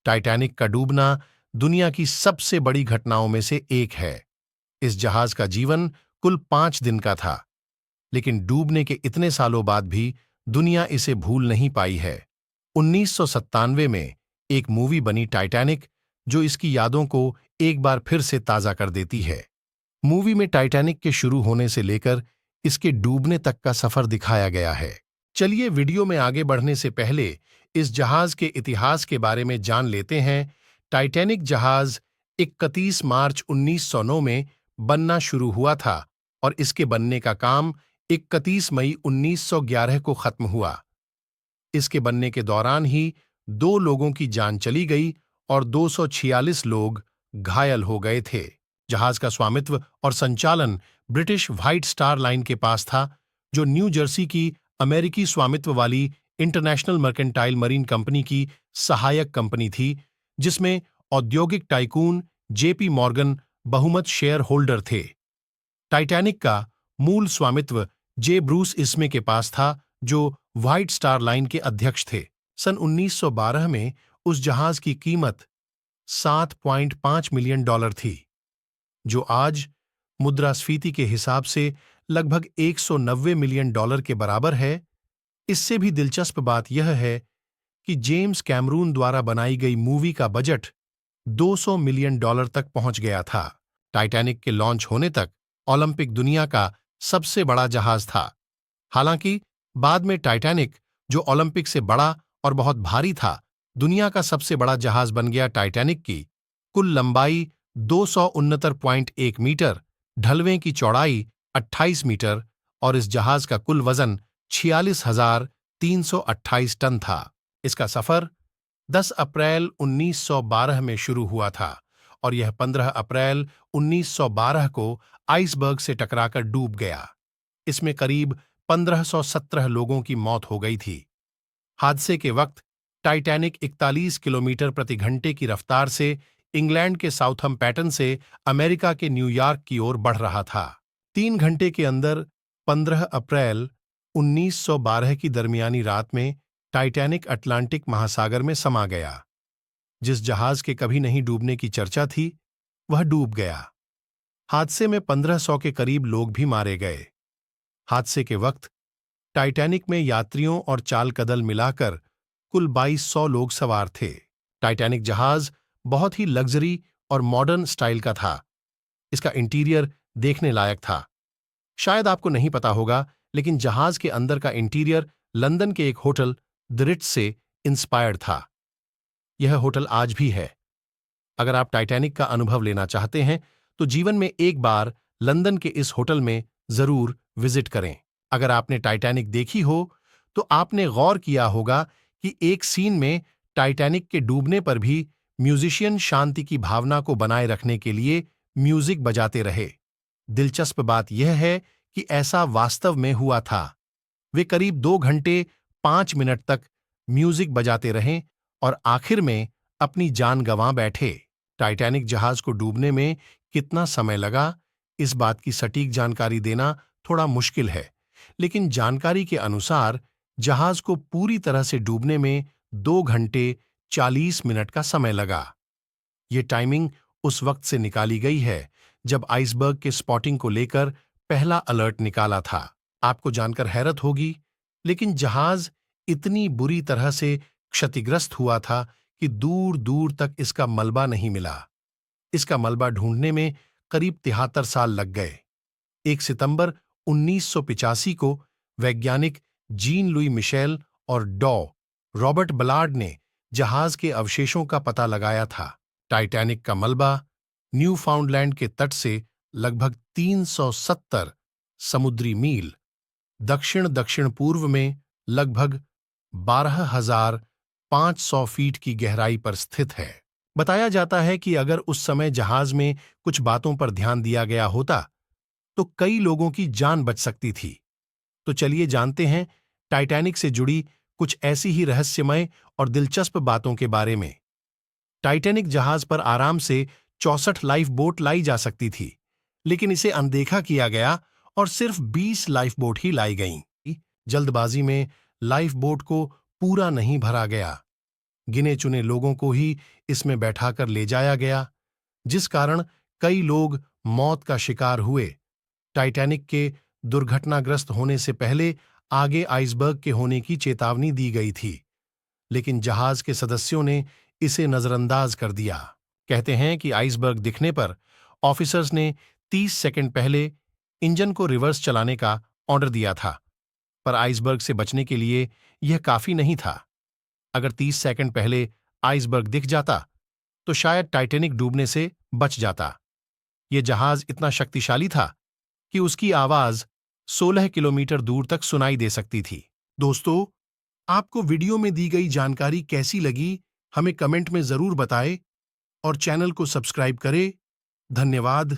Titanic का डूबना दुनिया की सबसे बड़ी घटनाओं में से एक है। इस जहाज का जीवन कुल 5 दिन का था, लेकिन डूबने के इतने सालों बाद भी दुनिया इसे भूल नहीं पाई है। 1997 में एक मूवी बनी टाइटैनिक, जो इसकी यादों को एक बार फिर से ताजा कर देती है। मूवी में टाइटैनिक के शुरू होने से लेकर इसके डूबने तक का सफर दिखाया गया है। चलिए वीडियो में आगे बढ़ने से पहले इस जहाज के इतिहास के बारे में जान लेते हैं। टाइटैनिक जहाज 31 मार्च 1909 में बनना शुरू हुआ था और इसके बनने का काम 31 मई 1911 को खत्म हुआ। इसके बनने के दौरान ही 2 लोगों की जान चली गई और 246 लोग घायल हो गए थे। जहाज का स्वामित्व और संचालन ब्रिटिश व्हाइट स्टार लाइन के पास था, जो न्यू जर्सी की अमेरिकी स्वामित्व वाली इंटरनेशनल मर्केंटाइल मरीन कंपनी की सहायक कंपनी थी, जिसमें औद्योगिक टाइकून जेपी मॉर्गन बहुमत शेयर होल्डर थे। टाइटैनिक का मूल स्वामित्व जे ब्रूस इस्मे के पास था, जो व्हाइट स्टार लाइन के अध्यक्ष थे। सन 1912 में उस जहाज की कीमत $7.5 मिलियन थी, जो आज मुद्रास्फीति के हिसाब से लगभग $190 मिलियन के बराबर है। इससे भी दिलचस्प बात यह है कि जेम्स कैमरून द्वारा बनाई गई मूवी का बजट $200 मिलियन तक पहुंच गया था। टाइटैनिक के लॉन्च होने तक ओलंपिक दुनिया का सबसे बड़ा जहाज था। हालांकि बाद में टाइटैनिक, जो ओलंपिक से बड़ा और बहुत भारी था, दुनिया का सबसे बड़ा जहाज बन गया। टाइटैनिक की कुल लंबाई 269.1 मीटर, ढलवें की चौड़ाई 28 मीटर और इस जहाज का कुल वजन 46,328 टन था। इसका सफर 10 अप्रैल 1912 में शुरू हुआ था और यह 15 अप्रैल 1912 को आइसबर्ग से टकराकर डूब गया। इसमें करीब 1517 लोगों की मौत हो गई थी। हादसे के वक्त टाइटैनिक 41 किलोमीटर प्रति घंटे की रफ्तार से इंग्लैंड के साउथम्पटन से अमेरिका के न्यूयॉर्क की ओर बढ़ रहा था। 3 घंटे के अंदर 15 अप्रैल 1912 की दरमियानी रात में टाइटैनिक अटलांटिक महासागर में समा गया। जिस जहाज के कभी नहीं डूबने की चर्चा थी, वह डूब गया। हादसे में 1500 के करीब लोग भी मारे गए। हादसे के वक्त टाइटैनिक में यात्रियों और चालकदल मिलाकर कुल 2200 लोग सवार थे। टाइटैनिक जहाज बहुत ही लग्जरी और मॉडर्न स्टाइल का था। इसका इंटीरियर देखने लायक था। शायद आपको नहीं पता होगा, लेकिन जहाज के अंदर का इंटीरियर लंदन के एक होटल द रिट्ज से इंस्पायर्ड था। यह होटल आज भी है। अगर आप टाइटैनिक का अनुभव लेना चाहते हैं तो जीवन में एक बार लंदन के इस होटल में जरूर विजिट करें। अगर आपने टाइटैनिक देखी हो तो आपने गौर किया होगा कि एक सीन में टाइटैनिक के डूबने पर भी म्यूजिशियन शांति की भावना को बनाए रखने के लिए म्यूजिक बजाते रहे। दिलचस्प बात यह है कि ऐसा वास्तव में हुआ था। वे करीब 2 घंटे 5 मिनट तक म्यूजिक बजाते रहे और आखिर में अपनी जान गंवा बैठे। टाइटैनिक जहाज को डूबने में कितना समय लगा, इस बात की सटीक जानकारी देना थोड़ा मुश्किल है, लेकिन जानकारी के अनुसार जहाज को पूरी तरह से डूबने में 2 घंटे 40 मिनट का समय लगा। ये टाइमिंग उस वक्त से निकाली गई है जब आइसबर्ग के स्पॉटिंग को लेकर पहला अलर्ट निकाला था। आपको जानकर हैरत होगी, लेकिन जहाज इतनी बुरी तरह से क्षतिग्रस्त हुआ था कि दूर दूर तक इसका मलबा नहीं मिला। इसका मलबा ढूंढने में करीब 73 साल लग गए। 1 सितंबर 1985 को वैज्ञानिक जीन लुई मिशेल और रॉबर्ट बलार्ड ने जहाज के अवशेषों का पता लगाया था। टाइटैनिक का मलबा न्यूफाउंडलैंड के तट से लगभग 370 समुद्री मील दक्षिण दक्षिण पूर्व में लगभग 12,500 फीट की गहराई पर स्थित है। बताया जाता है कि अगर उस समय जहाज में कुछ बातों पर ध्यान दिया गया होता तो कई लोगों की जान बच सकती थी। तो चलिए जानते हैं टाइटैनिक से जुड़ी कुछ ऐसी ही रहस्यमय और दिलचस्प बातों के बारे में। टाइटैनिक जहाज पर आराम से 64 लाइफ बोट लाई जा सकती थी, लेकिन इसे अनदेखा किया गया और सिर्फ 20 लाइफ बोट ही लाई गईं। जल्दबाजी में लाइफ बोट को पूरा नहीं भरा गया। गिने चुने लोगों को ही इसमें बैठाकर ले जाया गया, जिस कारण कई लोग मौत का शिकार हुए। टाइटैनिक के दुर्घटनाग्रस्त होने से पहले आगे आइसबर्ग के होने की चेतावनी दी गई थी, लेकिन जहाज के सदस्यों ने इसे नजरअंदाज कर दिया। कहते हैं कि आइसबर्ग दिखने पर ऑफिसर्स ने 30 सेकंड पहले इंजन को रिवर्स चलाने का ऑर्डर दिया था, पर आइसबर्ग से बचने के लिए यह काफी नहीं था। अगर 30 सेकंड पहले आइसबर्ग दिख जाता तो शायद टाइटैनिक डूबने से बच जाता। यह जहाज इतना शक्तिशाली था कि उसकी आवाज 16 किलोमीटर दूर तक सुनाई दे सकती थी। दोस्तों, आपको वीडियो में दी गई जानकारी कैसी लगी, हमें कमेंट में जरूर बताएं और चैनल को सब्सक्राइब करें। धन्यवाद।